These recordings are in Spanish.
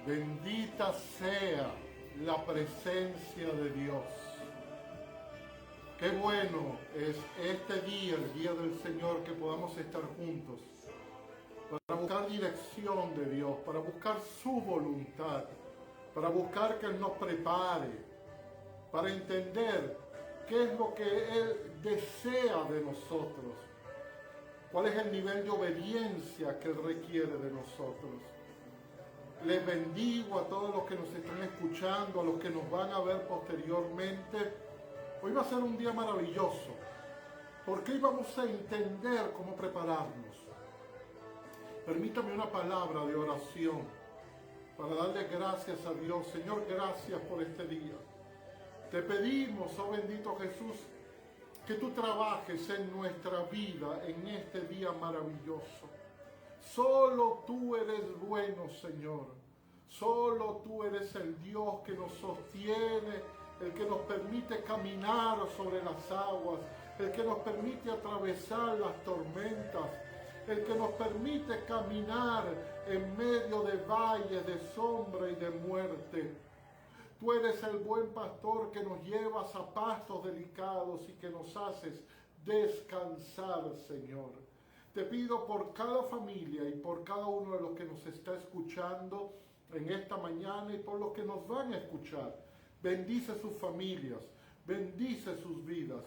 Bendita sea la presencia de Dios. Qué bueno es este día, el día del Señor, que podamos estar juntos para buscar dirección de Dios, para buscar su voluntad, para buscar que Él nos prepare, para entender qué es lo que Él desea de nosotros, cuál es el nivel de obediencia que Él requiere de nosotros. Les bendigo a todos los que nos están escuchando, a los que nos van a ver posteriormente. Hoy va a ser un día maravilloso, porque hoy vamos a entender cómo prepararnos. Permítame una palabra de oración para darle gracias a Dios. Señor, gracias por este día. Te pedimos, oh bendito Jesús, que tú trabajes en nuestra vida en este día maravilloso. Solo tú eres bueno, Señor. Solo tú eres el Dios que nos sostiene, el que nos permite caminar sobre las aguas, el que nos permite atravesar las tormentas, el que nos permite caminar en medio de valles de sombra y de muerte. Tú eres el buen pastor que nos llevas a pastos delicados y que nos haces descansar, Señor. Te pido por cada familia y por cada uno de los que nos está escuchando en esta mañana y por los que nos van a escuchar. Bendice sus familias, bendice sus vidas.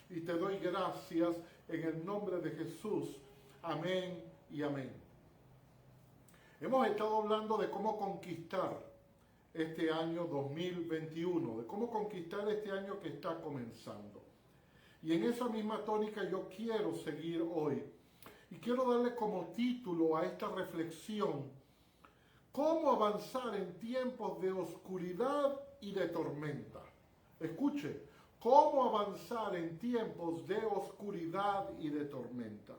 Y te doy gracias en el nombre de Jesús. Amén y amén. Hemos estado hablando de cómo conquistar este año 2021, de cómo conquistar este año que está comenzando. Y en esa misma tónica yo quiero seguir hoy. Y quiero darle como título a esta reflexión: ¿cómo avanzar en tiempos de oscuridad y de tormenta? Escuche, ¿cómo avanzar en tiempos de oscuridad y de tormenta?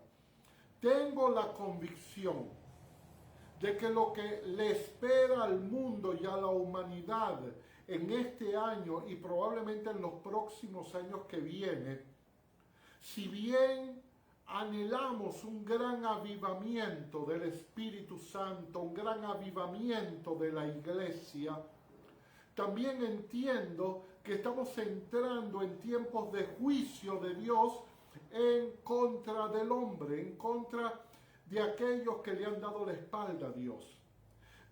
Tengo la convicción de que lo que le espera al mundo y a la humanidad en este año y probablemente en los próximos años que vienen, si bien anhelamos un gran avivamiento del Espíritu Santo, un gran avivamiento de la iglesia, también entiendo que estamos entrando en tiempos de juicio de Dios en contra del hombre, en contra de aquellos que le han dado la espalda a Dios.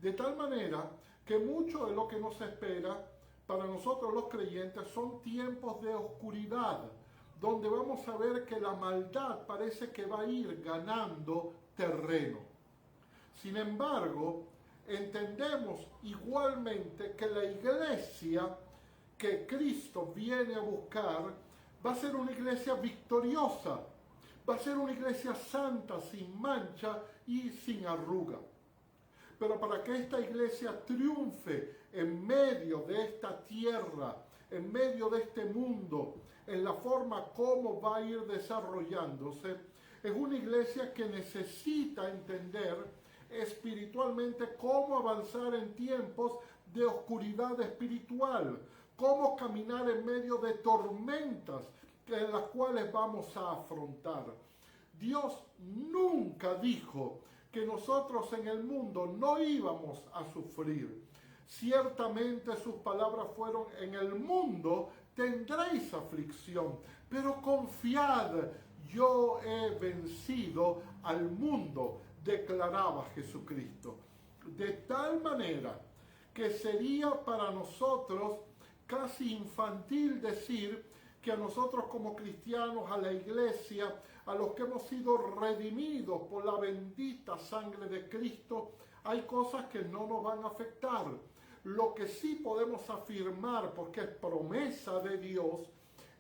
De tal manera que mucho de lo que nos espera para nosotros los creyentes son tiempos de oscuridad, donde vamos a ver que la maldad parece que va a ir ganando terreno. Sin embargo, entendemos igualmente que la iglesia que Cristo viene a buscar va a ser una iglesia victoriosa, va a ser una iglesia santa, sin mancha y sin arruga. Pero para que esta iglesia triunfe en medio de esta tierra, en medio de este mundo, en la forma como va a ir desarrollándose, es una iglesia que necesita entender espiritualmente cómo avanzar en tiempos de oscuridad espiritual, cómo caminar en medio de tormentas en las cuales vamos a afrontar. Dios nunca dijo que nosotros en el mundo no íbamos a sufrir. Ciertamente sus palabras fueron: en el mundo tendréis aflicción, pero confiad, yo he vencido al mundo, declaraba Jesucristo. De tal manera que sería para nosotros casi infantil decir que a nosotros como cristianos, a la iglesia, a los que hemos sido redimidos por la bendita sangre de Cristo, hay cosas que no nos van a afectar. Lo que sí podemos afirmar, porque es promesa de Dios,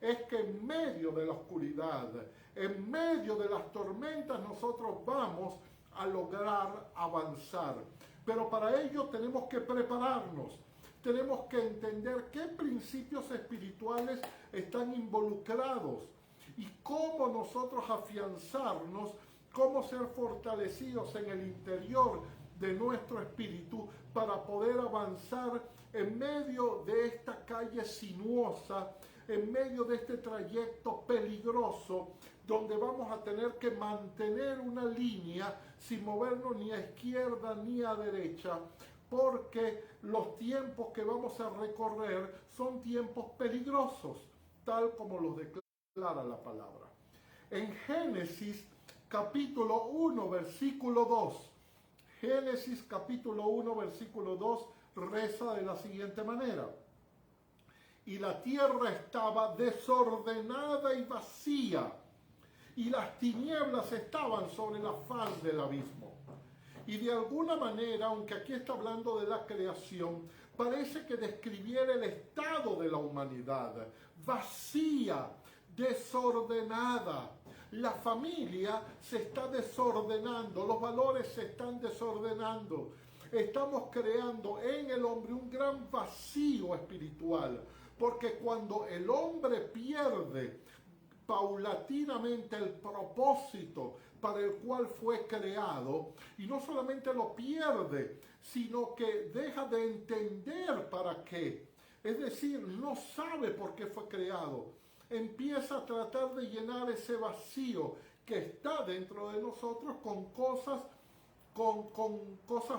es que en medio de la oscuridad, en medio de las tormentas, nosotros vamos a lograr avanzar. Pero para ello tenemos que prepararnos. Tenemos que entender qué principios espirituales están involucrados y cómo nosotros afianzarnos, cómo ser fortalecidos en el interior de nuestro espíritu para poder avanzar en medio de esta calle sinuosa, en medio de este trayecto peligroso, donde vamos a tener que mantener una línea sin movernos ni a izquierda ni a derecha, porque los tiempos que vamos a recorrer son tiempos peligrosos, tal como los declara la palabra. En Génesis capítulo 1, versículo 2, Génesis capítulo 1, versículo 2, reza de la siguiente manera: y la tierra estaba desordenada y vacía, y las tinieblas estaban sobre la faz del abismo. Y de alguna manera, aunque aquí está hablando de la creación, parece que describiera el estado de la humanidad, vacía, desordenada. La familia se está desordenando, los valores se están desordenando. Estamos creando en el hombre un gran vacío espiritual, porque cuando el hombre pierde paulatinamente el propósito para el cual fue creado, y no solamente lo pierde, sino que deja de entender para qué. Es decir, no sabe por qué fue creado. Empieza a tratar de llenar ese vacío que está dentro de nosotros con cosas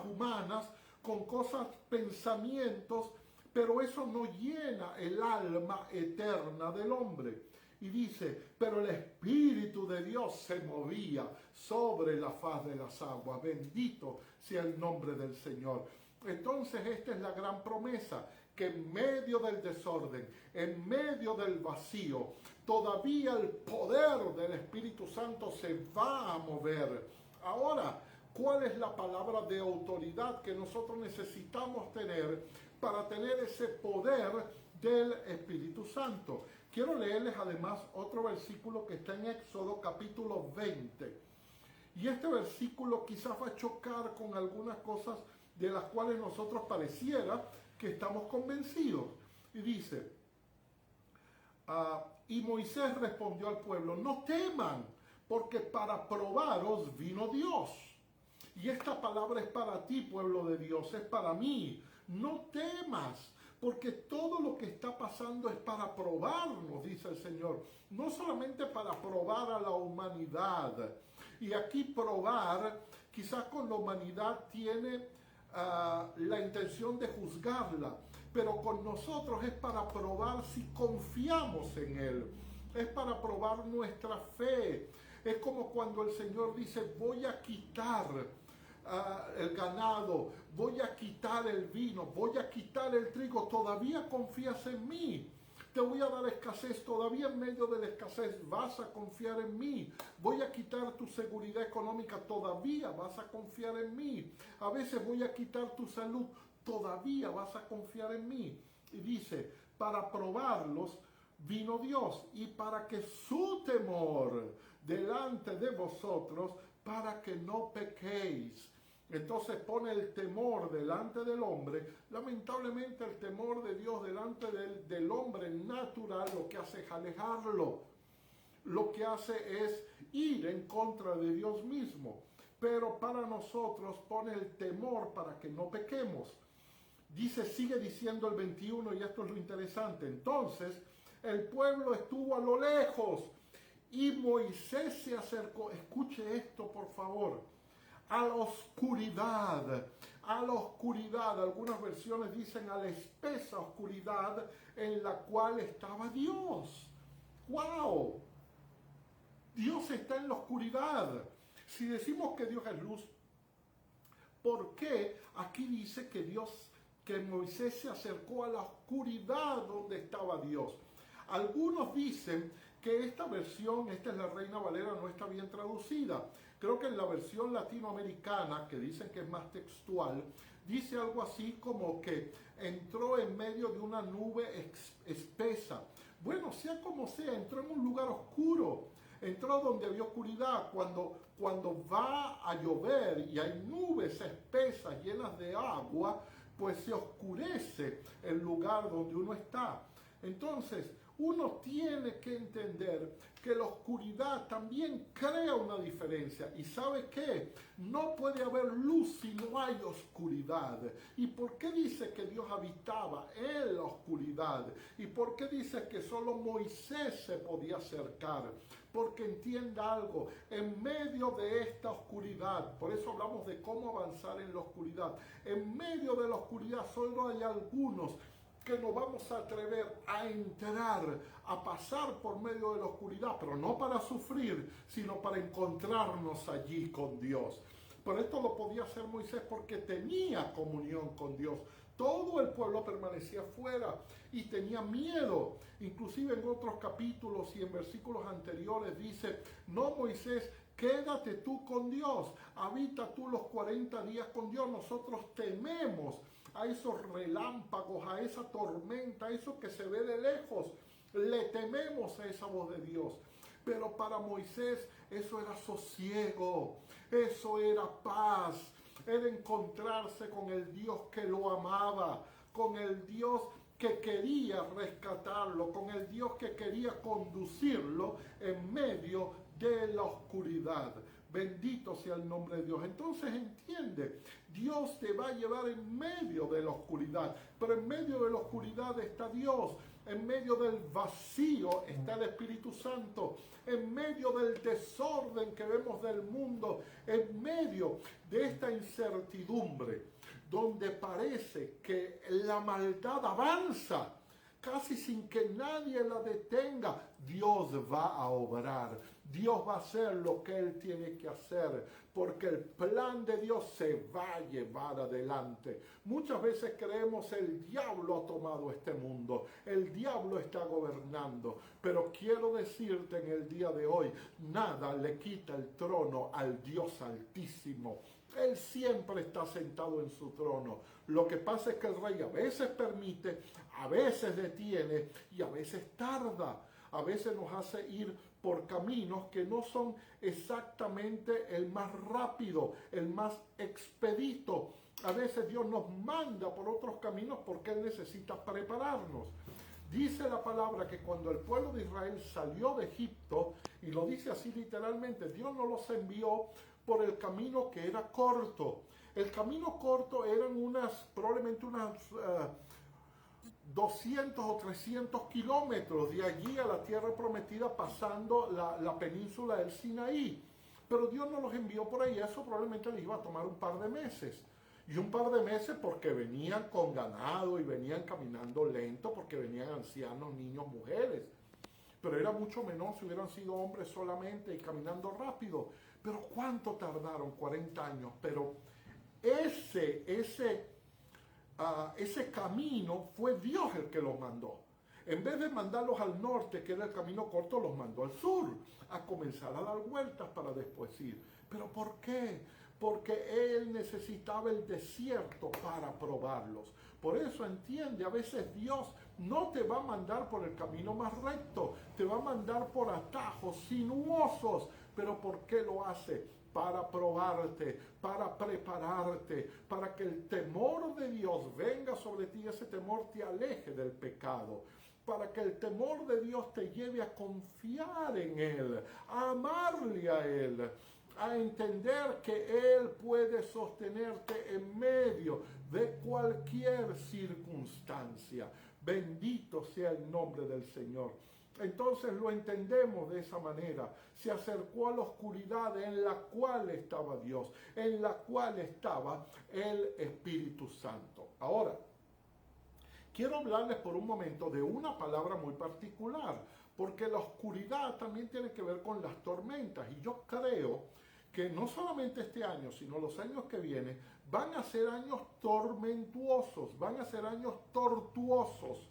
humanas, con cosas, pensamientos, pero eso no llena el alma eterna del hombre. Y dice, pero el Espíritu de Dios se movía sobre la faz de las aguas. Bendito sea el nombre del Señor. Entonces esta es la gran promesa, que en medio del desorden, en medio del vacío, todavía el poder del Espíritu Santo se va a mover. Ahora, ¿cuál es la palabra de autoridad que nosotros necesitamos tener para tener ese poder del Espíritu Santo? Quiero leerles además otro versículo que está en Éxodo capítulo 20. Y este versículo quizás va a chocar con algunas cosas de las cuales nosotros pareciera que estamos convencidos. Y dice, y Moisés respondió al pueblo, no teman, porque para probaros vino Dios. Y esta palabra es para ti, pueblo de Dios, es para mí. No temas, porque todo lo que está pasando es para probarnos, dice el Señor. No solamente para probar a la humanidad. Y aquí probar, quizás con la humanidad tiene la intención de juzgarla, pero con nosotros es para probar si confiamos en Él. Es para probar nuestra fe. Es como cuando el Señor dice, voy a quitar el ganado, voy a quitar el vino, voy a quitar el trigo, ¿todavía confías en mí? Te voy a dar escasez, todavía en medio de la escasez vas a confiar en mí. Voy a quitar tu seguridad económica, todavía vas a confiar en mí. A veces voy a quitar tu salud, todavía vas a confiar en mí. Y dice, para probarlos vino Dios, y para que su temor delante de vosotros, para que no pequéis. Entonces pone el temor delante del hombre. Lamentablemente el temor de Dios delante del hombre natural lo que hace es alejarlo. Lo que hace es ir en contra de Dios mismo. Pero para nosotros pone el temor para que no pequemos. Dice, sigue diciendo el 21, y esto es lo interesante. Entonces el pueblo estuvo a lo lejos y Moisés se acercó. Escuche esto, por favor. A la oscuridad, algunas versiones dicen a la espesa oscuridad en la cual estaba Dios. ¡Wow! Dios está en la oscuridad. Si decimos que Dios es luz, ¿por qué aquí dice que Moisés se acercó a la oscuridad donde estaba Dios? Algunos dicen que esta versión, esta es la Reina Valera, no está bien traducida. Creo que en la versión latinoamericana, que dicen que es más textual, dice algo así como que entró en medio de una nube espesa. Bueno, sea como sea, entró en un lugar oscuro. Entró donde había oscuridad. Cuando va a llover y hay nubes espesas llenas de agua, pues se oscurece el lugar donde uno está. Entonces, Uno tiene que entender que la oscuridad también crea una diferencia. ¿Y sabe qué? No puede haber luz si no hay oscuridad. ¿Y por qué dice que Dios habitaba en la oscuridad? ¿Y por qué dice que solo Moisés se podía acercar? Porque entienda algo, en medio de esta oscuridad, por eso hablamos de cómo avanzar en la oscuridad, en medio de la oscuridad solo hay algunos que nos vamos a atrever a entrar, a pasar por medio de la oscuridad, pero no para sufrir, sino para encontrarnos allí con Dios. Pero esto lo podía hacer Moisés porque tenía comunión con Dios. Todo el pueblo permanecía fuera y tenía miedo. Inclusive en otros capítulos y en versículos anteriores dice, no, Moisés, quédate tú con Dios, habita tú los 40 días con Dios. Nosotros tememos a esos relámpagos, a esa tormenta, a eso que se ve de lejos. Le tememos a esa voz de Dios. Pero para Moisés eso era sosiego, eso era paz, era encontrarse con el Dios que lo amaba, con el Dios que quería rescatarlo, con el Dios que quería conducirlo en medio de la oscuridad. Bendito sea el nombre de Dios. Entonces entiende, Dios te va a llevar en medio de la oscuridad, pero en medio de la oscuridad está Dios. En medio del vacío está el Espíritu Santo. En medio del desorden que vemos del mundo, en medio de esta incertidumbre, donde parece que la maldad avanza, casi sin que nadie la detenga, Dios va a obrar. Dios va a hacer lo que Él tiene que hacer, porque el plan de Dios se va a llevar adelante. Muchas veces creemos el diablo ha tomado este mundo, el diablo está gobernando, pero quiero decirte en el día de hoy, nada le quita el trono al Dios Altísimo. Él siempre está sentado en su trono. Lo que pasa es que el rey a veces permite, a veces detiene y a veces tarda. A veces nos hace ir por caminos que no son exactamente el más rápido, el más expedito. A veces Dios nos manda por otros caminos porque Él necesita prepararnos. Dice la palabra que cuando el pueblo de Israel salió de Egipto, y lo dice así literalmente, Dios no los envió por el camino que era corto. El camino corto eran probablemente unas 200 o 300 kilómetros de allí a la tierra prometida, pasando la península del Sinaí. Pero Dios no los envió por ahí, eso probablemente les iba a tomar un par de meses. Y un par de meses porque venían con ganado y venían caminando lento, porque venían ancianos, niños, mujeres. Pero era mucho menor si hubieran sido hombres solamente y caminando rápido. Pero ¿cuánto tardaron? 40 años. Pero ese camino fue Dios el que los mandó. En vez de mandarlos al norte, que era el camino corto, los mandó al sur, a comenzar a dar vueltas para después ir. ¿Pero por qué? Porque Él necesitaba el desierto para probarlos. Por eso entiende, a veces Dios no te va a mandar por el camino más recto, te va a mandar por atajos sinuosos. ¿Pero por qué lo hace? Para probarte, para prepararte, para que el temor de Dios venga sobre ti, ese temor te aleje del pecado, para que el temor de Dios te lleve a confiar en Él, a amarle a Él, a entender que Él puede sostenerte en medio de cualquier circunstancia. Bendito sea el nombre del Señor. Entonces lo entendemos de esa manera. Se acercó a la oscuridad en la cual estaba Dios, en la cual estaba el Espíritu Santo. Ahora, quiero hablarles por un momento de una palabra muy particular, porque la oscuridad también tiene que ver con las tormentas. Y yo creo que no solamente este año, sino los años que vienen, van a ser años tormentuosos, van a ser años tortuosos,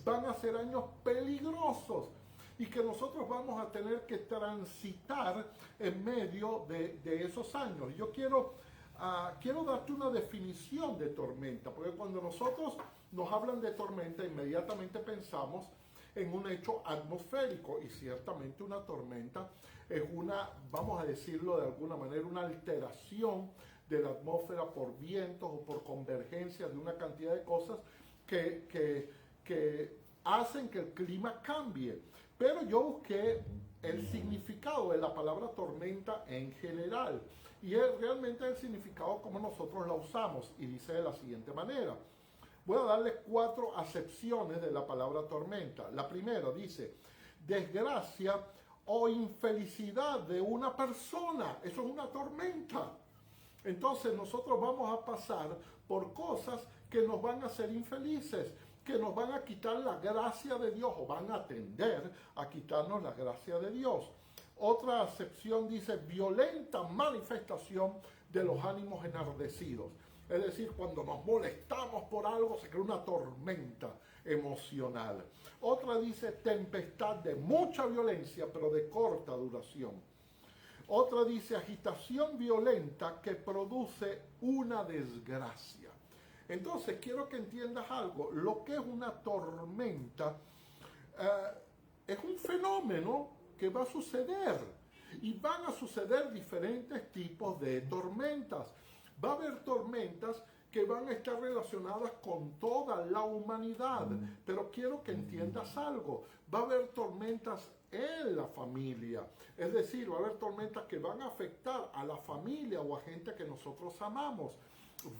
van a ser años peligrosos y que nosotros vamos a tener que transitar en medio de esos años. Yo quiero darte una definición de tormenta, porque cuando nosotros nos hablan de tormenta, inmediatamente pensamos en un hecho atmosférico, y ciertamente una tormenta es vamos a decirlo de alguna manera, una alteración de la atmósfera por vientos o por convergencia de una cantidad de cosas que hacen que el clima cambie. Pero yo busqué el significado de la palabra tormenta en general. Y es realmente el significado como nosotros la usamos. Y dice de la siguiente manera. Voy a darle 4 acepciones de la palabra tormenta. La primera dice, desgracia o infelicidad de una persona. Eso es una tormenta. Entonces nosotros vamos a pasar por cosas que nos van a hacer infelices, que nos van a quitar la gracia de Dios o van a tender a quitarnos la gracia de Dios. Otra acepción dice violenta manifestación de los ánimos enardecidos. Es decir, cuando nos molestamos por algo se crea una tormenta emocional. Otra dice tempestad de mucha violencia pero de corta duración. Otra dice agitación violenta que produce una desgracia. Entonces, quiero que entiendas algo. Lo que es una tormenta es un fenómeno que va a suceder. Y van a suceder diferentes tipos de tormentas. Va a haber tormentas que van a estar relacionadas con toda la humanidad. Pero quiero que entiendas algo. Va a haber tormentas en la familia. Es decir, va a haber tormentas que van a afectar a la familia o a gente que nosotros amamos.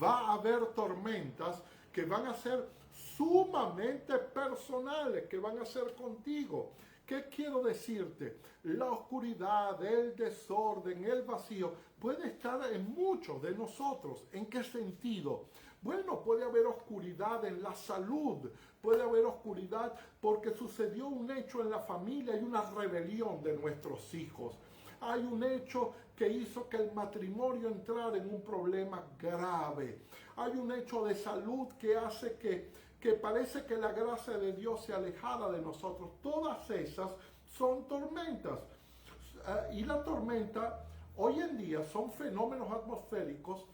Va a haber tormentas que van a ser sumamente personales, que van a ser contigo. ¿Qué quiero decirte? La oscuridad, el desorden, el vacío puede estar en muchos de nosotros. ¿En qué sentido? Bueno, puede haber oscuridad en la salud, puede haber oscuridad porque sucedió un hecho en la familia y una rebelión de nuestros hijos. Hay un hecho que hizo que el matrimonio entrara en un problema grave. Hay un hecho de salud que hace que parece que la gracia de Dios se alejara de nosotros. Todas esas son tormentas. Y la tormenta hoy en día son fenómenos atmosféricos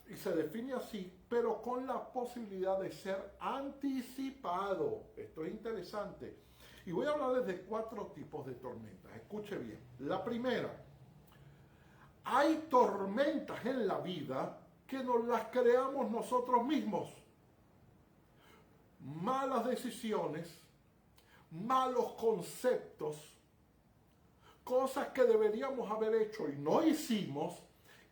y se define así, pero con la posibilidad de ser anticipado. Esto es interesante. Y voy a hablar de 4 tipos de tormentas. Escuche bien. La primera, hay tormentas en la vida que nos las creamos nosotros mismos. Malas decisiones, malos conceptos, cosas que deberíamos haber hecho y no hicimos,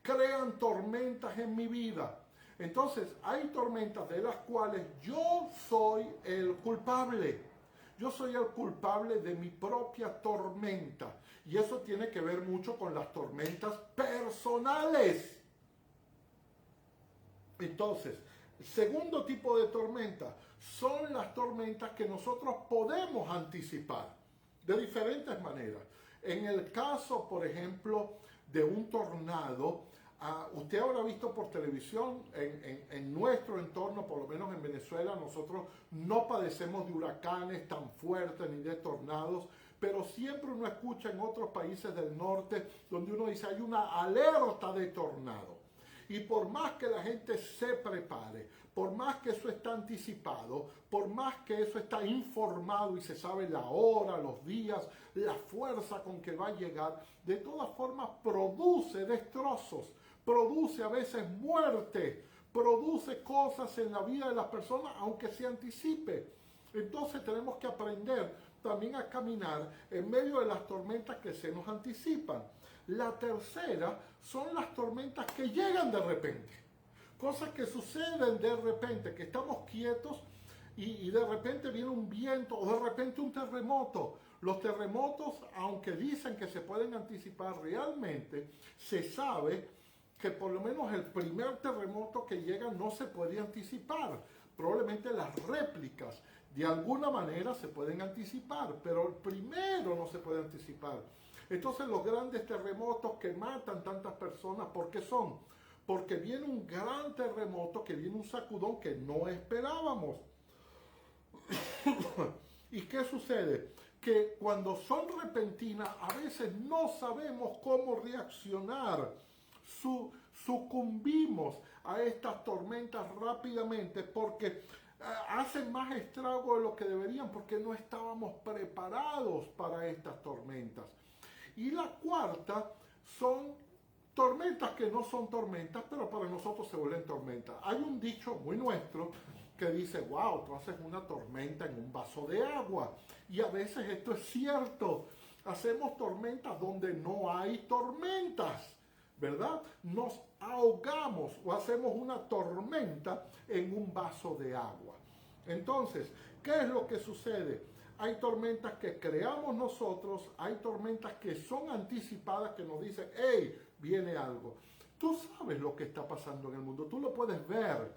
crean tormentas en mi vida. Entonces, hay tormentas de las cuales yo soy el culpable. Yo soy el culpable de mi propia tormenta. Y eso tiene que ver mucho con las tormentas personales. Entonces, el segundo tipo de tormenta son las tormentas que nosotros podemos anticipar de diferentes maneras. En el caso, por ejemplo, de un tornado, usted habrá visto por televisión, en nuestro entorno, por lo menos en Venezuela, nosotros no padecemos de huracanes tan fuertes ni de tornados, pero siempre uno escucha en otros países del norte donde uno dice hay una alerta de tornado. Y por más que la gente se prepare, por más que eso está anticipado, por más que eso está informado y se sabe la hora, los días, la fuerza con que va a llegar, de todas formas produce destrozos, produce a veces muerte, produce cosas en la vida de las personas aunque se anticipe. Entonces tenemos que aprender también a caminar en medio de las tormentas que se nos anticipan. La tercera son las tormentas que llegan de repente. Cosas que suceden de repente, que estamos quietos y de repente viene un viento o de repente un terremoto. Los terremotos, aunque dicen que se pueden anticipar realmente, se sabe que por lo menos el primer terremoto que llega no se puede anticipar. Probablemente las réplicas de alguna manera se pueden anticipar, pero el primero no se puede anticipar. Entonces los grandes terremotos que matan tantas personas, ¿por qué son? Porque viene un gran terremoto, que viene un sacudón que no esperábamos. ¿Y qué sucede? Que cuando son repentinas, a veces no sabemos cómo reaccionar. Sucumbimos a estas tormentas rápidamente porque hacen más estrago de lo que deberían, porque no estábamos preparados para estas tormentas. Y la cuarta son tormentas que no son tormentas, pero para nosotros se vuelven tormentas. Hay un dicho muy nuestro que dice, wow, tú haces una tormenta en un vaso de agua. Y a veces esto es cierto. Hacemos tormentas donde no hay tormentas, ¿verdad? Nos ahogamos o hacemos una tormenta en un vaso de agua. Entonces, ¿qué es lo que sucede? Hay tormentas que creamos nosotros, hay tormentas que son anticipadas, que nos dicen, hey, viene algo. Tú sabes lo que está pasando en el mundo, tú lo puedes ver,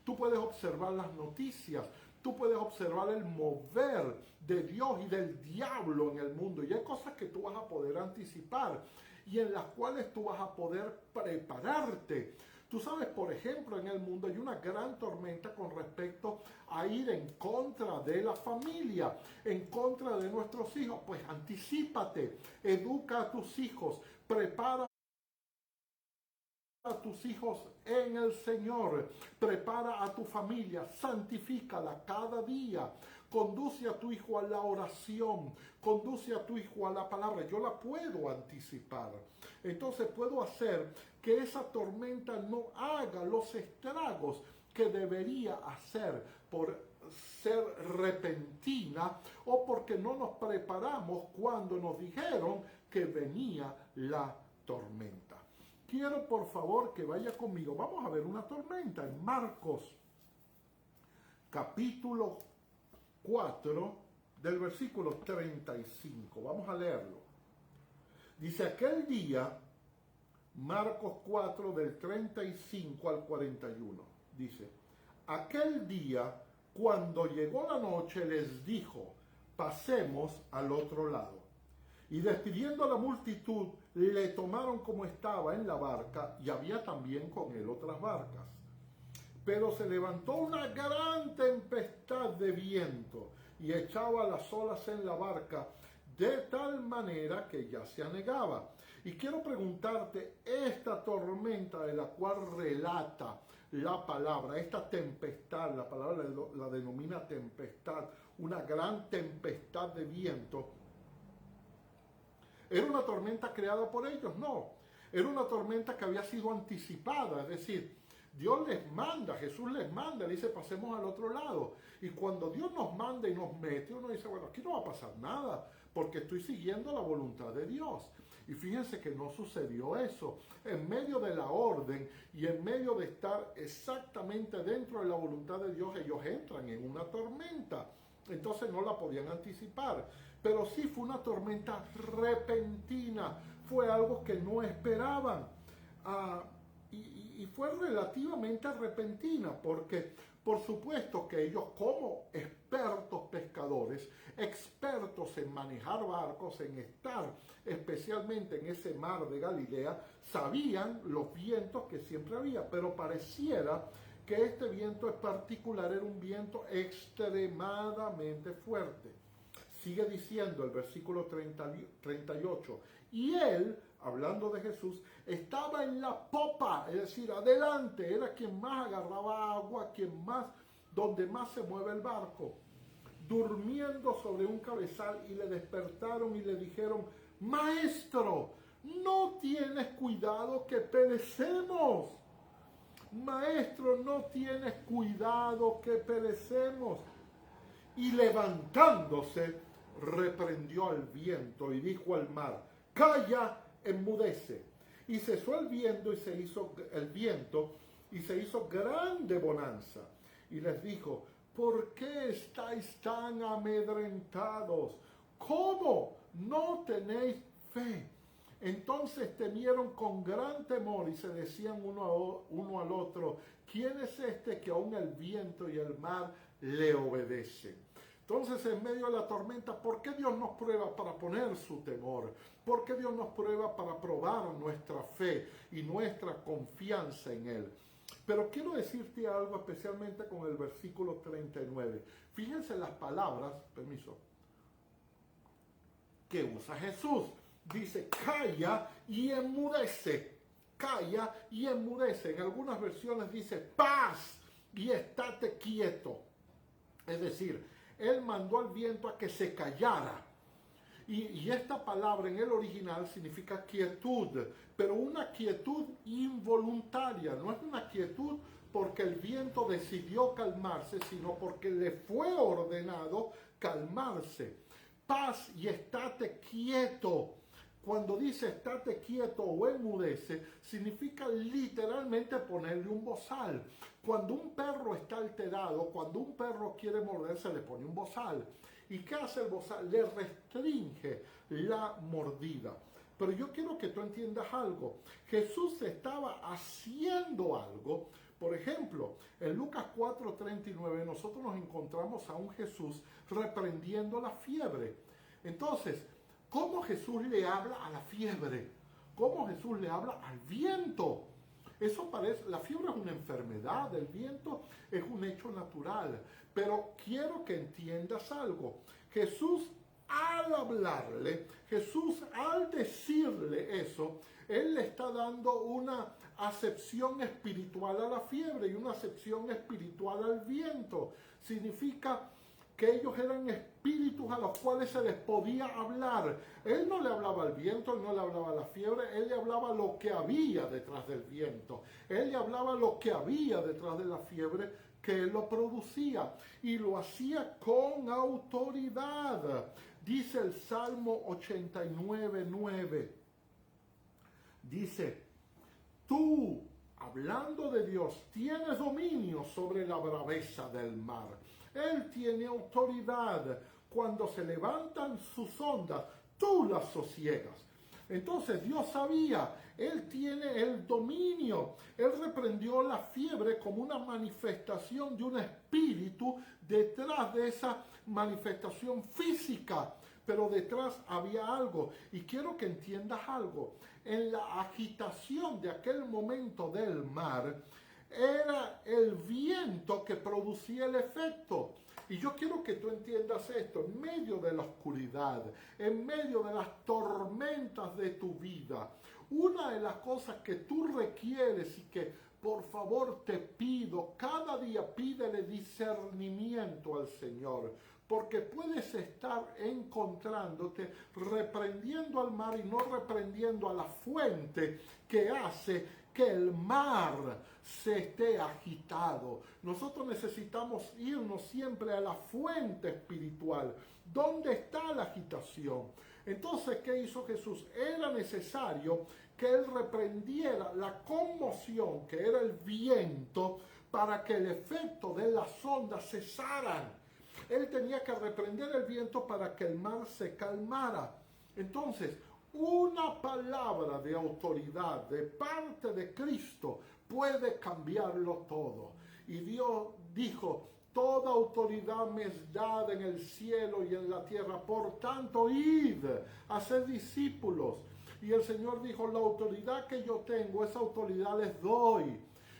tú puedes observar las noticias, tú puedes observar el mover de Dios y del diablo en el mundo. Y hay cosas que tú vas a poder anticipar y en las cuales tú vas a poder prepararte. Tú sabes, por ejemplo, en el mundo hay una gran tormenta con respecto a ir en contra de la familia, en contra de nuestros hijos. Pues anticípate, educa a tus hijos, prepara a tus hijos en el Señor, prepara a tu familia, santifícala cada día, conduce a tu hijo a la oración, conduce a tu hijo a la palabra. Yo la puedo anticipar, entonces puedo hacer que esa tormenta no haga los estragos que debería hacer por ser repentina o porque no nos preparamos cuando nos dijeron que venía la tormenta. Quiero por favor que vaya conmigo. Vamos a ver una tormenta en Marcos capítulo 4 del versículo 35. Vamos a leerlo. Dice, aquel día, Marcos 4 del 35 al 41. Dice, aquel día, cuando llegó la noche, les dijo, pasemos al otro lado. Y despidiendo a la multitud, le tomaron como estaba en la barca, y había también con él otras barcas. Pero se levantó una gran tempestad de viento, y echaba las olas en la barca, de tal manera que ya se anegaba. Y quiero preguntarte, esta tormenta de la cual relata la palabra, esta tempestad, la palabra la denomina tempestad, una gran tempestad de viento, ¿era una tormenta creada por ellos? No. Era una tormenta que había sido anticipada. Es decir, Dios les manda, Jesús les manda, le dice, pasemos al otro lado. Y cuando Dios nos manda y nos mete, uno dice, bueno, aquí no va a pasar nada, porque estoy siguiendo la voluntad de Dios. Y fíjense que no sucedió eso. En medio de la orden y en medio de estar exactamente dentro de la voluntad de Dios, ellos entran en una tormenta. Entonces no la podían anticipar. Pero sí fue una tormenta repentina. Fue algo que no esperaban. Y fue relativamente repentina porque, por supuesto que ellos como expertos pescadores, expertos en manejar barcos, en estar especialmente en ese mar de Galilea, sabían los vientos que siempre había, pero pareciera que este viento en particular era un viento extremadamente fuerte. Sigue diciendo el versículo 38, y él, hablando de Jesús, estaba en la popa, es decir, adelante, era quien más agarraba agua, donde más se mueve el barco, durmiendo sobre un cabezal, y le despertaron y le dijeron, maestro, ¿no tienes cuidado que perecemos? Maestro, no tienes cuidado que perecemos. Y levantándose, reprendió al viento y dijo al mar, calla, enmudece. Y cesó el viento y se hizo grande bonanza. Y les dijo, ¿por qué estáis tan amedrentados? ¿Cómo no tenéis fe? Entonces temieron con gran temor y se decían uno al otro, ¿quién es este que aún el viento y el mar le obedecen? Entonces, en medio de la tormenta, ¿por qué Dios nos prueba? Para poner su temor. ¿Por qué Dios nos prueba? Para probar nuestra fe y nuestra confianza en Él. Pero quiero decirte algo especialmente con el versículo 39. Fíjense las palabras, que usa Jesús. Dice, calla y enmudece. Calla y enmudece. En algunas versiones dice, paz y estate quieto. Es decir, Él mandó al viento a que se callara. Y esta palabra en el original significa quietud, pero una quietud involuntaria, no es una quietud porque el viento decidió calmarse, sino porque le fue ordenado calmarse. Paz y estate quieto. Cuando dice estate quieto o enmudece, significa literalmente ponerle un bozal. Cuando un perro está alterado, cuando un perro quiere morder, se le pone un bozal. ¿Y qué hace el bozal? Le restringe la mordida. Pero yo quiero que tú entiendas algo. Jesús estaba haciendo algo. Por ejemplo, en Lucas 4:39 nosotros nos encontramos a un Jesús reprendiendo la fiebre. Entonces, ¿cómo Jesús le habla a la fiebre? ¿Cómo Jesús le habla al viento? Eso parece, la fiebre es una enfermedad, el viento es un hecho natural. Pero quiero que entiendas algo. Jesús al hablarle, Jesús al decirle eso, Él le está dando una acepción espiritual a la fiebre y una acepción espiritual al viento. Significa que ellos eran espíritus a los cuales se les podía hablar. Él no le hablaba al viento, él no le hablaba a la fiebre, él le hablaba lo que había detrás del viento. Él le hablaba lo que había detrás de la fiebre que él lo producía. Y lo hacía con autoridad. Dice el Salmo 89:9. Dice, tú, hablando de Dios, tienes dominio sobre la braveza del mar. Él tiene autoridad. Cuando se levantan sus ondas, tú las sosiegas. Entonces Dios sabía, Él tiene el dominio. Él reprendió la fiebre como una manifestación de un espíritu detrás de esa manifestación física. Pero detrás había algo. Y quiero que entiendas algo. En la agitación de aquel momento del mar, era el viento que producía el efecto. Y yo quiero que tú entiendas esto, en medio de la oscuridad, en medio de las tormentas de tu vida, una de las cosas que tú requieres y que por favor te pido, cada día pídele discernimiento al Señor, porque puedes estar encontrándote reprendiendo al mar y no reprendiendo a la fuente que hace que el mar se esté agitado. Nosotros necesitamos irnos siempre a la fuente espiritual. ¿Dónde está la agitación? Entonces, ¿qué hizo Jesús? Era necesario que él reprendiera la conmoción, que era el viento, para que el efecto de las ondas cesaran. Él tenía que reprender el viento para que el mar se calmara. Entonces, una palabra de autoridad de parte de Cristo puede cambiarlo todo. Y Dios dijo, toda autoridad me es dada en el cielo y en la tierra. Por tanto, id a ser discípulos. Y el Señor dijo, la autoridad que yo tengo, esa autoridad les doy.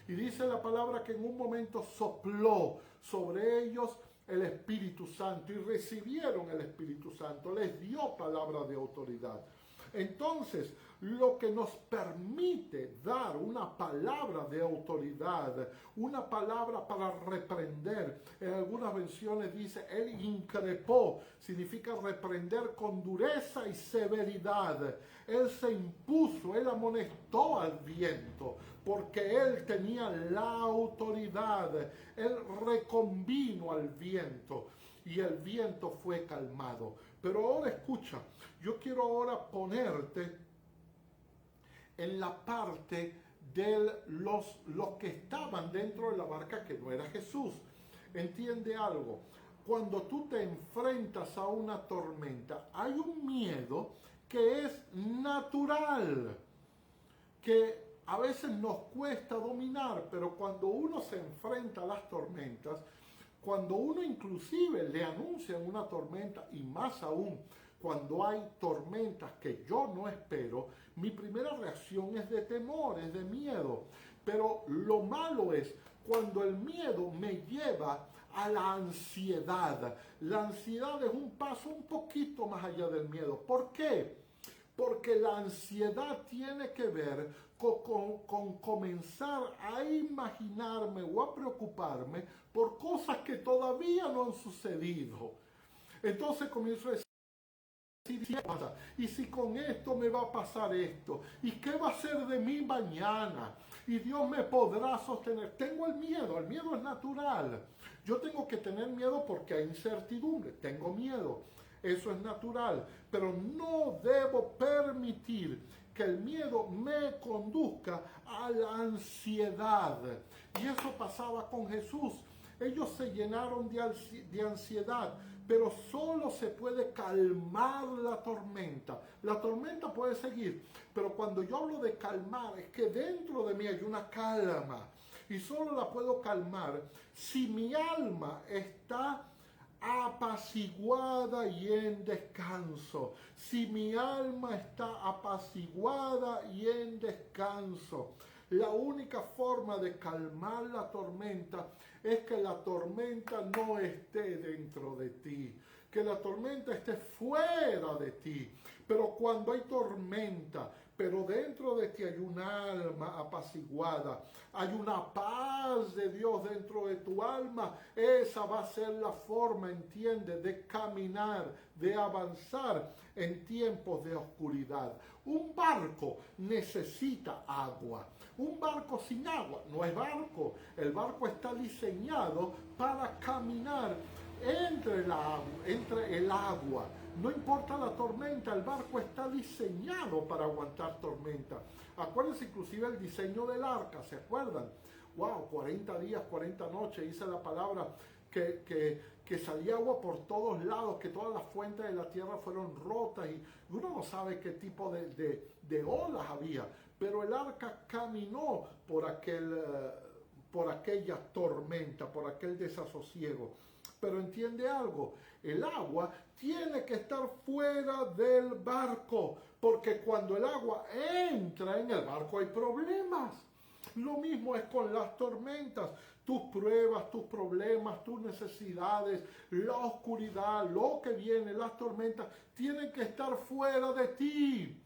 Y dice la palabra que en un momento sopló sobre ellos el Espíritu Santo y recibieron el Espíritu Santo. Les dio palabra de autoridad. Entonces, lo que nos permite dar una palabra de autoridad, una palabra para reprender, en algunas versiones dice, él increpó, significa reprender con dureza y severidad. Él se impuso, él amonestó al viento, porque él tenía la autoridad. Él reconvino al viento y el viento fue calmado. Pero ahora escucha, yo quiero ahora ponerte en la parte de los que estaban dentro de la barca que no era Jesús. Entiende algo, cuando tú te enfrentas a una tormenta, hay un miedo que es natural, que a veces nos cuesta dominar, pero cuando uno se enfrenta a las tormentas, cuando uno inclusive le anuncian una tormenta, y más aún cuando hay tormentas que yo no espero, mi primera reacción es de temor, es de miedo. Pero lo malo es cuando el miedo me lleva a la ansiedad. La ansiedad es un paso un poquito más allá del miedo. ¿Por qué? Porque la ansiedad tiene que ver con comenzar a imaginarme o a preocuparme por cosas que todavía no han sucedido. Entonces comienzo a decir, ¿y si con esto me va a pasar esto? ¿Y qué va a ser de mí mañana? y Dios me podrá sostener. Tengo el miedo es natural. Yo tengo que tener miedo porque hay incertidumbre, tengo miedo. Eso es natural, pero no debo permitir que el miedo me conduzca a la ansiedad. Y eso pasaba con Jesús. Ellos se llenaron de ansiedad, pero solo se puede calmar la tormenta. La tormenta puede seguir, pero cuando yo hablo de calmar, es que dentro de mí hay una calma. Y solo la puedo calmar si mi alma está apaciguada y en descanso. Si mi alma está apaciguada y en descanso. La única forma de calmar la tormenta es que la tormenta no esté dentro de ti, que la tormenta esté fuera de ti. Pero cuando hay tormenta, pero dentro de ti hay un alma apaciguada, hay una paz de Dios dentro de tu alma, esa va a ser la forma, entiende, de caminar, de avanzar en tiempos de oscuridad. Un barco necesita agua. Un barco sin agua no es barco. El barco está diseñado para caminar entre el agua. No importa la tormenta, el barco está diseñado para aguantar tormenta. Acuérdense inclusive el diseño del arca, ¿se acuerdan? Wow, 40 días, 40 noches, dice la palabra, que salía agua por todos lados, que todas las fuentes de la tierra fueron rotas y uno no sabe qué tipo de olas había, pero el arca caminó por aquella tormenta, por aquel desasosiego. Pero entiende algo, el agua tiene que estar fuera del barco, porque cuando el agua entra en el barco hay problemas. Lo mismo es con las tormentas. Tus pruebas, tus problemas, tus necesidades, la oscuridad, lo que viene, las tormentas, tienen que estar fuera de ti.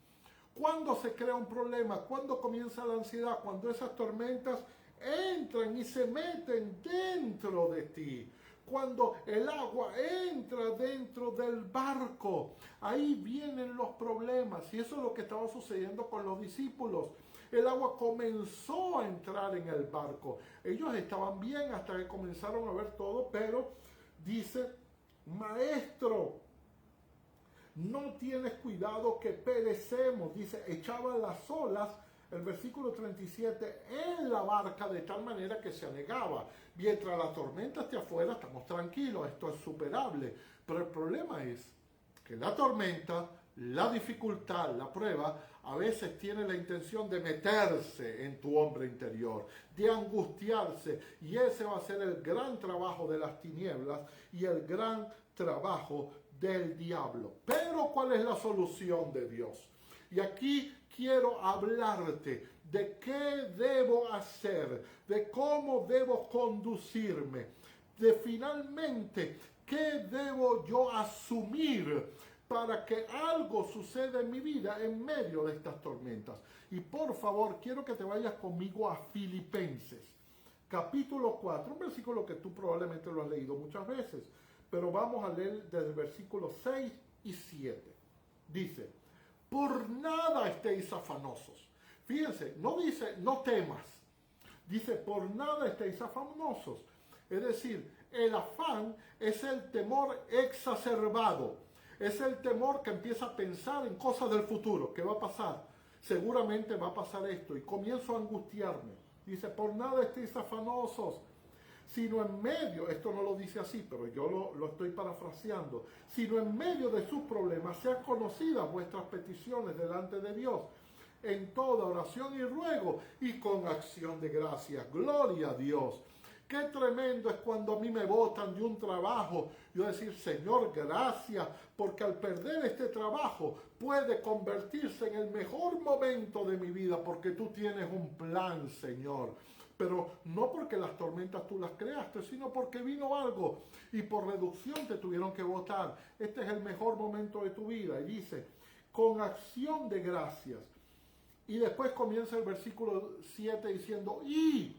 ¿Cuándo se crea un problema? ¿Cuándo comienza la ansiedad? Cuando esas tormentas entran y se meten dentro de ti. Cuando el agua entra dentro del barco, ahí vienen los problemas. Y eso es lo que estaba sucediendo con los discípulos. El agua comenzó a entrar en el barco. Ellos estaban bien hasta que comenzaron a ver todo, pero dice, maestro, no tienes cuidado que perecemos. Dice, echaban las olas, el versículo 37, en la barca de tal manera que se anegaba. Mientras la tormenta esté afuera, estamos tranquilos, esto es superable. Pero el problema es que la tormenta, la dificultad, la prueba, a veces tiene la intención de meterse en tu hombre interior, de angustiarse. Y ese va a ser el gran trabajo de las tinieblas y el gran trabajo del diablo. Pero ¿cuál es la solución de Dios? Y aquí quiero hablarte de qué debo hacer, de cómo debo conducirme, de finalmente qué debo yo asumir para que algo suceda en mi vida en medio de estas tormentas. Y por favor, quiero que te vayas conmigo a Filipenses, capítulo 4, un versículo que tú probablemente lo has leído muchas veces, pero vamos a leer desde el versículo 6 y 7. Dice, por nada estéis afanosos. Fíjense, no dice no temas, dice por nada estéis afanosos. Es decir, el afán es el temor exacerbado, es el temor que empieza a pensar en cosas del futuro, ¿qué va a pasar? Seguramente va a pasar esto y comienzo a angustiarme. Dice, por nada estéis afanosos, sino en medio, esto no lo dice así, pero yo lo estoy parafraseando, sino en medio de sus problemas sean conocidas vuestras peticiones delante de Dios, en toda oración y ruego y con acción de gracias. Gloria a Dios. Qué tremendo es cuando a mí me botan de un trabajo, yo decir, Señor, gracias, porque al perder este trabajo puede convertirse en el mejor momento de mi vida, porque tú tienes un plan, Señor. Pero no porque las tormentas tú las creaste, sino porque vino algo y por reducción te tuvieron que botar. Este es el mejor momento de tu vida. Y dice, con acción de gracias. Y después comienza el versículo 7 diciendo, y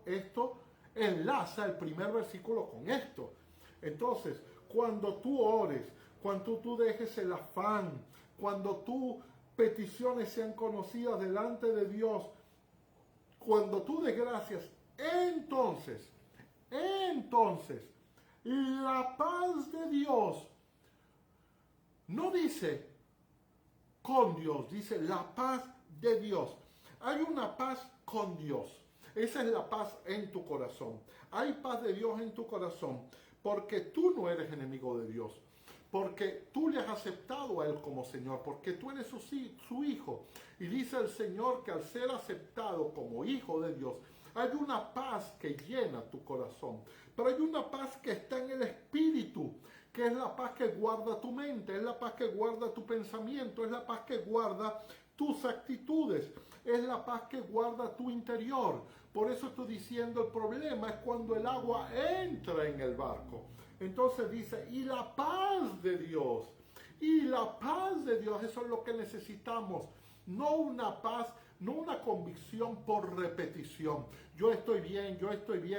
esto enlaza el primer versículo con esto. Entonces, cuando tú ores, cuando tú dejes el afán, cuando tus peticiones sean conocidas delante de Dios, Cuando tú des gracias, entonces, la paz de Dios, no dice con Dios, dice la paz de Dios. Hay una paz con Dios. Esa es la paz en tu corazón. Hay paz de Dios en tu corazón porque tú no eres enemigo de Dios. Porque tú le has aceptado a Él como Señor, porque tú eres su hijo. Y dice el Señor que al ser aceptado como hijo de Dios, hay una paz que llena tu corazón. Pero hay una paz que está en el espíritu, que es la paz que guarda tu mente, es la paz que guarda tu pensamiento, es la paz que guarda tus actitudes, es la paz que guarda tu interior. Por eso estoy diciendo, el problema es cuando el agua entra en el barco. Entonces dice, y la paz de Dios, eso es lo que necesitamos. No una paz, no una convicción por repetición. Yo estoy bien,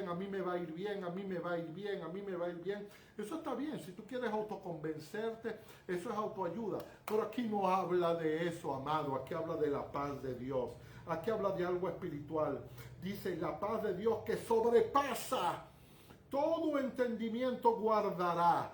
a mí me va a ir bien, a mí me va a ir bien, a mí me va a ir bien. Eso está bien, si tú quieres autoconvencerte, eso es autoayuda. Pero aquí no habla de eso, amado, aquí habla de la paz de Dios. Aquí habla de algo espiritual. Dice, la paz de Dios que sobrepasa todo entendimiento guardará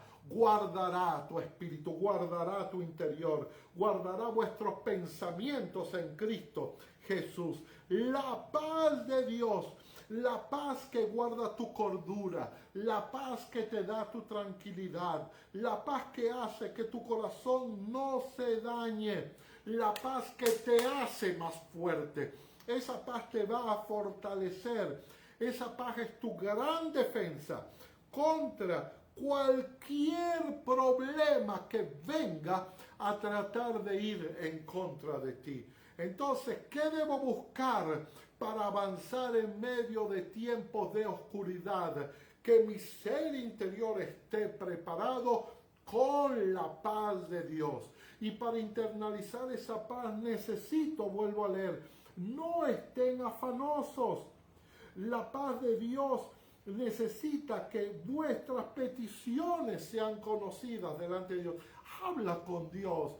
tu espíritu, guardará tu interior, guardará vuestros pensamientos en Cristo Jesús. La paz de Dios, la paz que guarda tu cordura, la paz que te da tu tranquilidad, la paz que hace que tu corazón no se dañe, la paz que te hace más fuerte. Esa paz te va a fortalecer. Esa paz es tu gran defensa contra cualquier problema que venga a tratar de ir en contra de ti. Entonces, ¿qué debo buscar para avanzar en medio de tiempos de oscuridad? Que mi ser interior esté preparado con la paz de Dios. Y para internalizar esa paz necesito, vuelvo a leer, no estén afanosos. La paz de Dios necesita que vuestras peticiones sean conocidas delante de Dios. Habla con Dios.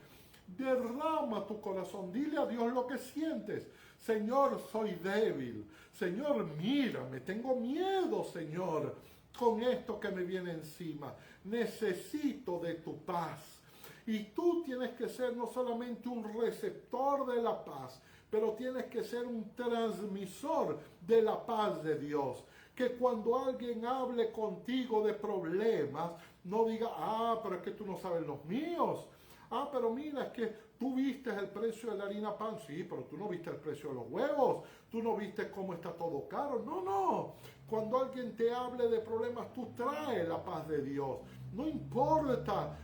Derrama tu corazón. Dile a Dios lo que sientes. Señor, soy débil. Señor, mírame. Tengo miedo, Señor, con esto que me viene encima. Necesito de tu paz. Y tú tienes que ser no solamente un receptor de la paz, pero tienes que ser un transmisor de la paz de Dios. Que cuando alguien hable contigo de problemas, no diga, pero es que tú no sabes los míos. Pero mira, es que tú viste el precio de la harina pan. Sí, pero tú no viste el precio de los huevos. Tú no viste cómo está todo caro. No. Cuando alguien te hable de problemas, tú traes la paz de Dios. No importa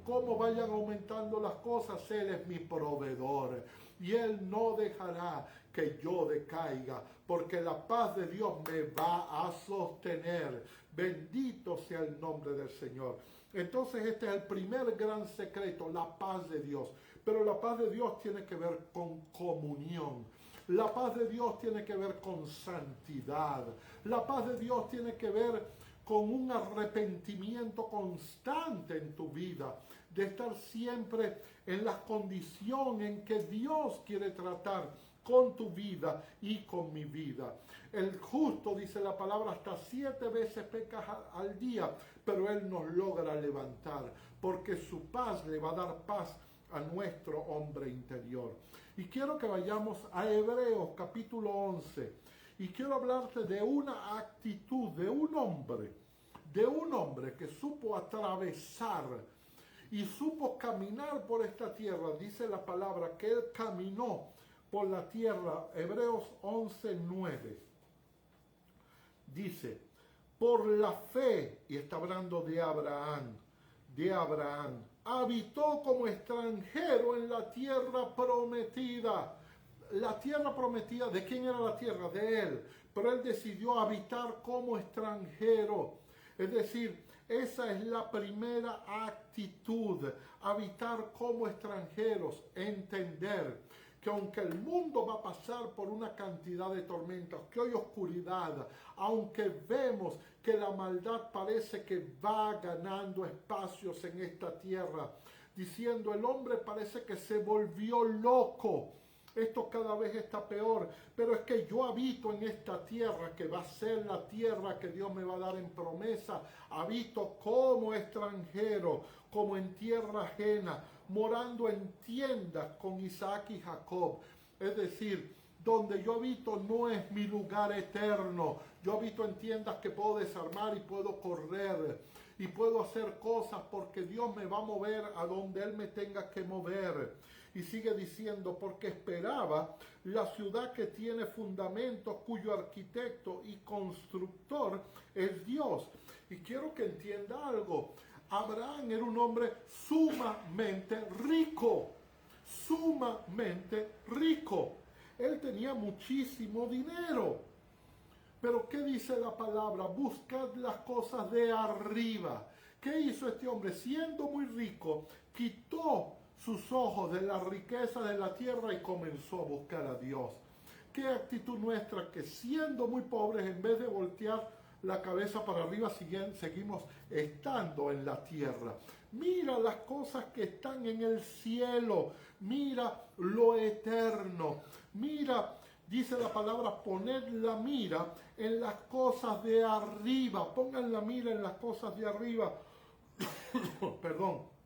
cómo vayan aumentando las cosas, Él es mi proveedor. Y Él no dejará que yo decaiga, porque la paz de Dios me va a sostener. Bendito sea el nombre del Señor. Entonces este es el primer gran secreto, la paz de Dios. Pero la paz de Dios tiene que ver con comunión. La paz de Dios tiene que ver con santidad. La paz de Dios tiene que ver con un arrepentimiento constante en tu vida, de estar siempre en la condición en que Dios quiere tratar con tu vida y con mi vida. El justo, dice la palabra, hasta 7 veces peca al día, pero Él nos logra levantar, porque su paz le va a dar paz a nuestro hombre interior. Y quiero que vayamos a Hebreos capítulo 11. Y quiero hablarte de una actitud de un hombre que supo atravesar y supo caminar por esta tierra. Dice la palabra que él caminó por la tierra. Hebreos 11:9 dice, por la fe, y está hablando de Abraham, habitó como extranjero en la tierra prometida. La tierra prometida, ¿de quién era la tierra? De él. Pero él decidió habitar como extranjero. Es decir, esa es la primera actitud, habitar como extranjeros, entender que aunque el mundo va a pasar por una cantidad de tormentas, que hay oscuridad, aunque vemos que la maldad parece que va ganando espacios en esta tierra, diciendo el hombre parece que se volvió loco. esto cada vez está peor, pero es que yo habito en esta tierra que va a ser la tierra que Dios me va a dar en promesa. Habito como extranjero, como en tierra ajena, morando en tiendas con Isaac y Jacob. Es decir, donde yo habito no es mi lugar eterno. Yo habito en tiendas que puedo desarmar y puedo correr y puedo hacer cosas porque Dios me va a mover a donde Él me tenga que mover. Y sigue diciendo, porque esperaba la ciudad que tiene fundamentos, cuyo arquitecto y constructor es Dios. Y quiero que entienda algo. Abraham era un hombre sumamente rico, sumamente rico. Él tenía muchísimo dinero. Pero ¿qué dice la palabra? Buscad las cosas de arriba. ¿Qué hizo este hombre? Siendo muy rico, quitó sus ojos de la riqueza de la tierra y comenzó a buscar a Dios. ¿Qué actitud nuestra? Que siendo muy pobres, en vez de voltear la cabeza para arriba, seguimos estando en la tierra. Mira las cosas que están en el cielo. Mira lo eterno. Mira, dice la palabra, poned la mira en las cosas de arriba. Pongan la mira en las cosas de arriba. Perdón.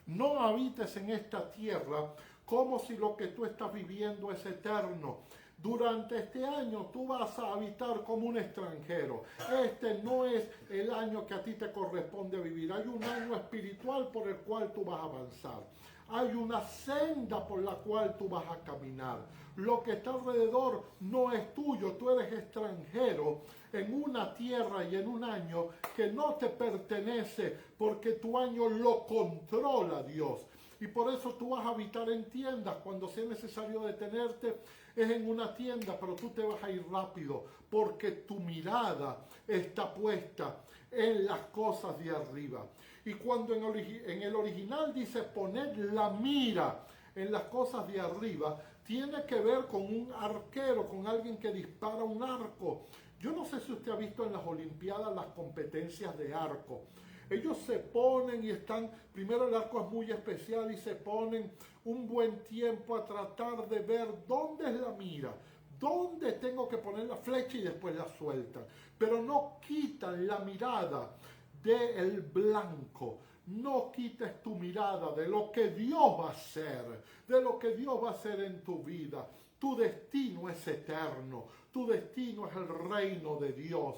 No habites en esta tierra como si lo que tú estás viviendo es eterno. Durante este año tú vas a habitar como un extranjero. Este no es el año que a ti te corresponde vivir. Hay un año espiritual por el cual tú vas a avanzar. Hay una senda por la cual tú vas a caminar. Lo que está alrededor no es tuyo. Tú eres extranjero en una tierra y en un año que no te pertenece, porque tu año lo controla Dios. Y por eso tú vas a habitar en tiendas. Cuando sea necesario detenerte, es en una tienda, pero tú te vas a ir rápido, porque tu mirada está puesta en las cosas de arriba. Y cuando en el original dice poner la mira en las cosas de arriba, tiene que ver con un arquero, con alguien que dispara un arco. Yo no sé si usted ha visto en las Olimpiadas las competencias de arco. Ellos se ponen y están, primero el arco es muy especial y se ponen un buen tiempo a tratar de ver dónde es la mira, dónde tengo que poner la flecha y después la sueltan. Pero no quitan la mirada del blanco. No quites tu mirada de lo que Dios va a hacer, de lo que Dios va a hacer en tu vida. Tu destino es eterno, tu destino es el reino de Dios.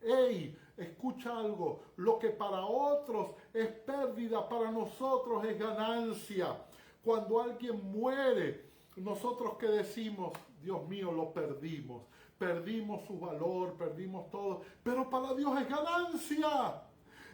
¡Ey! Escucha algo, lo que para otros es pérdida, para nosotros es ganancia. Cuando alguien muere, nosotros que decimos, Dios mío, lo perdimos. Perdimos su valor, perdimos todo, pero para Dios es ganancia.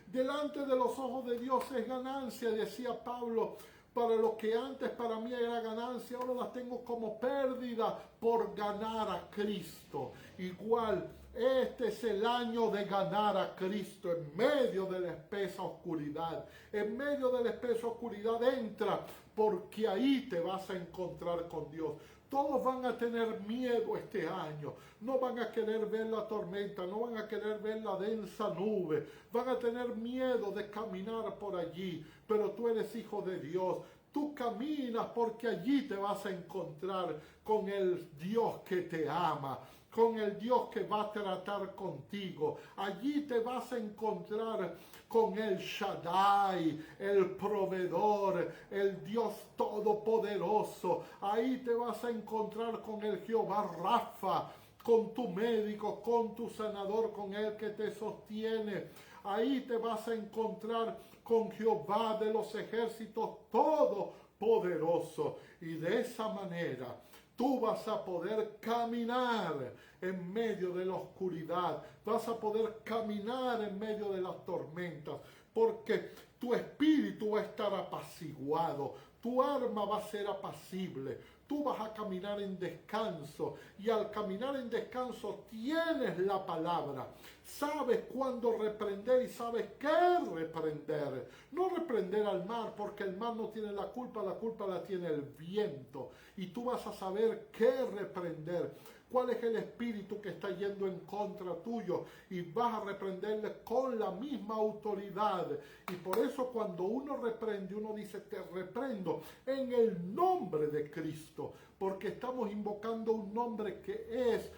Delante de los ojos de Dios es ganancia, decía Pablo. Para lo que antes para mí era ganancia, ahora las tengo como pérdida por ganar a Cristo. Igual, este es el año de ganar a Cristo en medio de la espesa oscuridad. En medio de la espesa oscuridad entra, porque ahí te vas a encontrar con Dios. Todos van a tener miedo este año. No van a querer ver la tormenta, no van a querer ver la densa nube. Van a tener miedo de caminar por allí. Pero tú eres hijo de Dios. Tú caminas porque allí te vas a encontrar con el Dios que te ama, con el Dios que va a tratar contigo. Allí te vas a encontrar con el Shaddai, el proveedor, el Dios todopoderoso. Ahí te vas a encontrar con el Jehová Rafa, con tu médico, con tu sanador, con el que te sostiene. Ahí te vas a encontrar con Jehová de los ejércitos todopoderoso. Y de esa manera tú vas a poder caminar en medio de la oscuridad. Vas a poder caminar en medio de las tormentas. Porque tu espíritu va a estar apaciguado. Tu alma va a ser apacible. Tú vas a caminar en descanso. Y al caminar en descanso tienes la palabra. Sabes cuándo reprender y sabes qué reprender. No reprender al mar, porque el mar no tiene la culpa la tiene el viento. Y tú vas a saber qué reprender. cuál es el espíritu que está yendo en contra tuyo y vas a reprenderle con la misma autoridad. Y por eso cuando uno reprende, uno dice, te reprendo en el nombre de Cristo, porque estamos invocando un nombre que es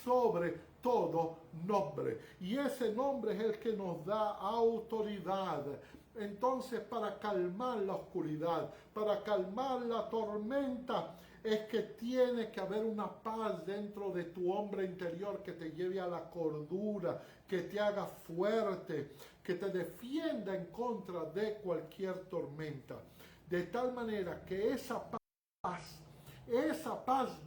sobre todo nombre, y ese nombre es el que nos da autoridad. Entonces, para calmar la oscuridad, para calmar la tormenta, es que tiene que haber una paz dentro de tu hombre interior que te lleve a la cordura, que te haga fuerte, que te defienda en contra de cualquier tormenta. De tal manera que esa paz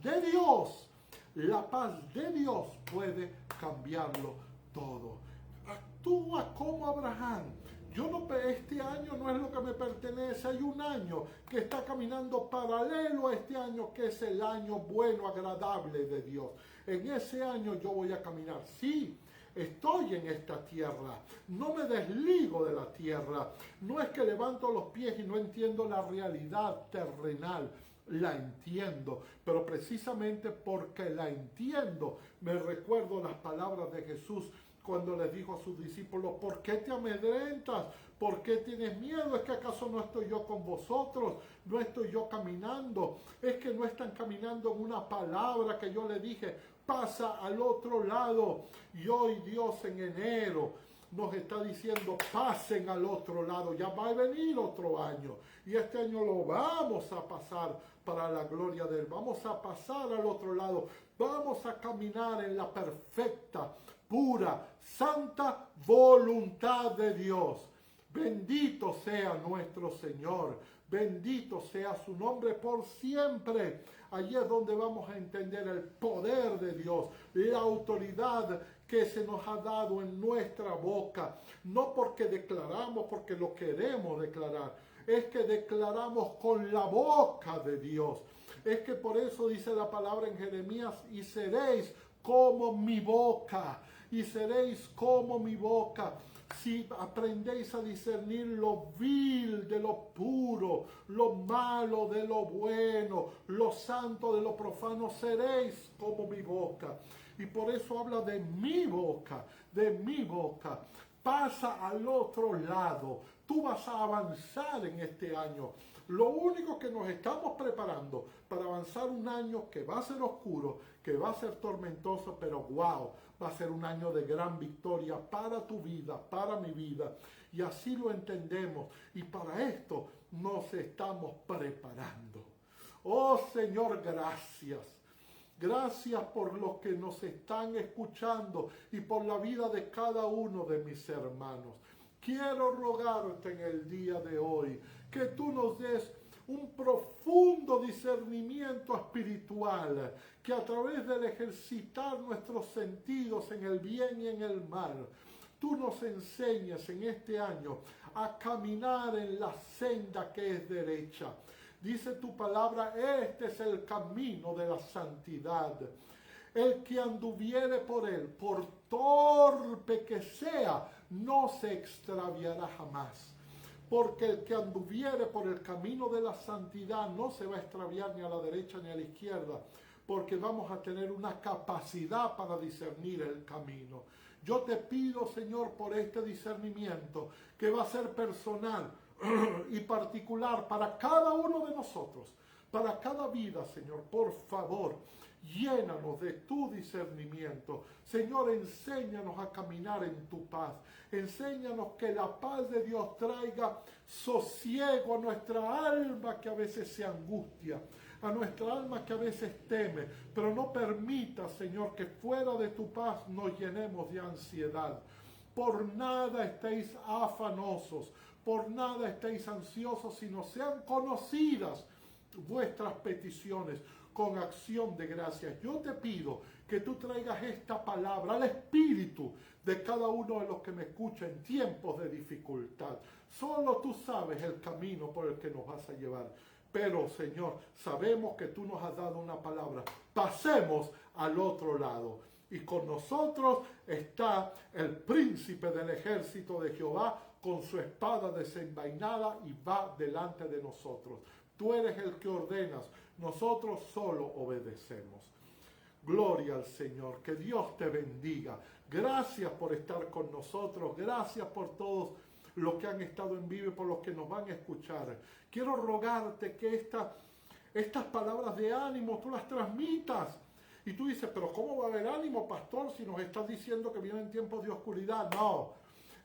de Dios, la paz de Dios puede cambiarlo todo. Actúa como Abraham. Este año no es lo que me pertenece. Hay un año que está caminando paralelo a este año, que es el año bueno, agradable de Dios. En ese año yo voy a caminar. Sí, estoy en esta tierra. No me desligo de la tierra. No es que levanto los pies y no entiendo la realidad terrenal. La entiendo, pero precisamente porque la entiendo, me recuerdo las palabras de Jesús cuando les dijo a sus discípulos, ¿por qué te amedrentas? ¿Por qué tienes miedo? ¿Es que acaso no estoy yo con vosotros? ¿No estoy yo caminando? ¿Es que no están caminando en una palabra que yo le dije, pasa al otro lado? Y hoy Dios en enero nos está diciendo, pasen al otro lado, ya va a venir otro año, y este año lo vamos a pasar para la gloria de Él, vamos a pasar al otro lado, vamos a caminar en la perfecta, pura, santa voluntad de Dios. Bendito sea nuestro Señor, bendito sea su nombre por siempre. Allí es donde vamos a entender el poder de Dios, la autoridad que se nos ha dado en nuestra boca, no porque declaramos, porque lo queremos declarar, es que declaramos con la boca de Dios. Es que por eso dice la palabra en Jeremías, y seréis como mi boca, y seréis como mi boca. Si aprendéis a discernir lo vil de lo puro, lo malo de lo bueno, lo santo de lo profano, seréis como mi boca. Y por eso habla de mi boca, de mi boca. Pasa al otro lado. Tú vas a avanzar en este año. Lo único que nos estamos preparando para avanzar un año que va a ser oscuro, que va a ser tormentoso, pero wow, va a ser un año de gran victoria para tu vida, para mi vida. Y así lo entendemos. Y para esto nos estamos preparando. Oh Señor, gracias. Gracias por los que nos están escuchando y por la vida de cada uno de mis hermanos. Quiero rogarte en el día de hoy que tú nos des un profundo discernimiento espiritual, que a través del ejercitar nuestros sentidos en el bien y en el mal, tú nos enseñes en este año a caminar en la senda que es derecha. Dice tu palabra, este es el camino de la santidad. El que anduviere por él, por torpe que sea, no se extraviará jamás. Porque el que anduviere por el camino de la santidad no se va a extraviar ni a la derecha ni a la izquierda, porque vamos a tener una capacidad para discernir el camino. Yo te pido, Señor, por este discernimiento, que va a ser personal y particular para cada uno de nosotros, para cada vida, Señor. Por favor, llénanos de tu discernimiento. Señor, enséñanos a caminar en tu paz. Enséñanos que la paz de Dios traiga sosiego a nuestra alma que a veces se angustia, a nuestra alma que a veces teme, pero no permita, Señor, que fuera de tu paz nos llenemos de ansiedad. Por nada estéis afanosos, por nada estéis ansiosos, sino sean conocidas vuestras peticiones con acción de gracias. Yo te pido que tú traigas esta palabra al espíritu de cada uno de los que me escuchan en tiempos de dificultad. Solo tú sabes el camino por el que nos vas a llevar. Pero, Señor, sabemos que tú nos has dado una palabra. Pasemos al otro lado. Y con nosotros está el príncipe del ejército de Jehová con su espada desenvainada y va delante de nosotros. Tú eres el que ordenas, nosotros solo obedecemos. Gloria al Señor, que Dios te bendiga. Gracias por estar con nosotros, gracias por todos los que han estado en vivo y por los que nos van a escuchar. Quiero rogarte que estas palabras de ánimo tú las transmitas. Y tú dices, pero ¿cómo va a haber ánimo, pastor, si nos estás diciendo que vienen tiempos de oscuridad? No,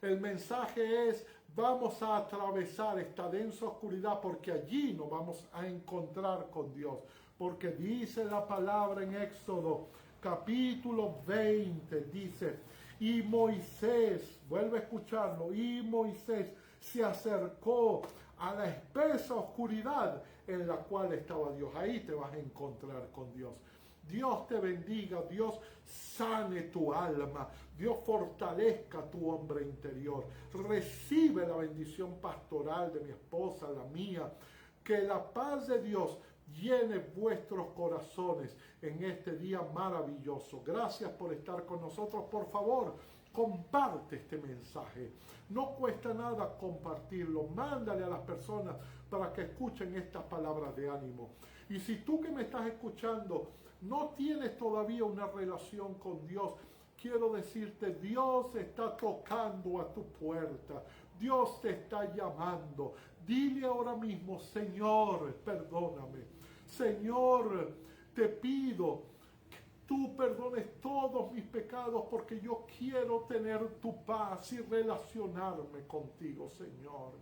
el mensaje es, vamos a atravesar esta densa oscuridad porque allí nos vamos a encontrar con Dios. Porque dice la palabra en Éxodo, capítulo 20, dice, y Moisés, vuelve a escucharlo, y Moisés se acercó a la espesa oscuridad en la cual estaba Dios. Ahí te vas a encontrar con Dios. Dios te bendiga, Dios sane tu alma, Dios fortalezca tu hombre interior. Recibe la bendición pastoral de mi esposa, la mía. Que la paz de Dios llene vuestros corazones en este día maravilloso. Gracias por estar con nosotros. Por favor, comparte este mensaje. No cuesta nada compartirlo. Mándale a las personas para que escuchen estas palabras de ánimo. Y si tú que me estás escuchando no tienes todavía una relación con Dios, quiero decirte, Dios está tocando a tu puerta. Dios te está llamando. Dile ahora mismo, Señor, perdóname. Señor, te pido que tú perdones todos mis pecados porque yo quiero tener tu paz y relacionarme contigo, Señor.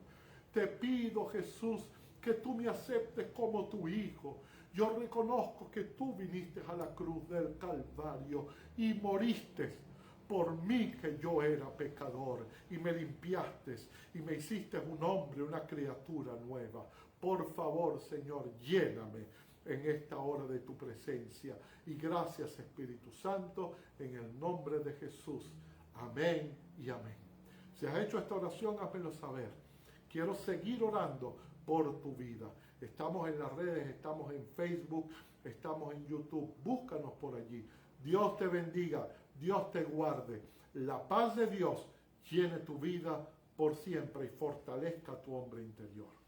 Te pido, Jesús, que tú me aceptes como tu hijo. Yo reconozco que tú viniste a la cruz del Calvario y moriste por mí, que yo era pecador, y me limpiaste y me hiciste un hombre, una criatura nueva. Por favor, Señor, lléname en esta hora de tu presencia. Y gracias, Espíritu Santo, en el nombre de Jesús. Amén y amén. Si has hecho esta oración, házmelo saber. Quiero seguir orando por tu vida. Estamos en las redes, estamos en Facebook, estamos en YouTube. Búscanos por allí. Dios te bendiga, Dios te guarde. La paz de Dios llene tu vida por siempre y fortalezca tu hombre interior.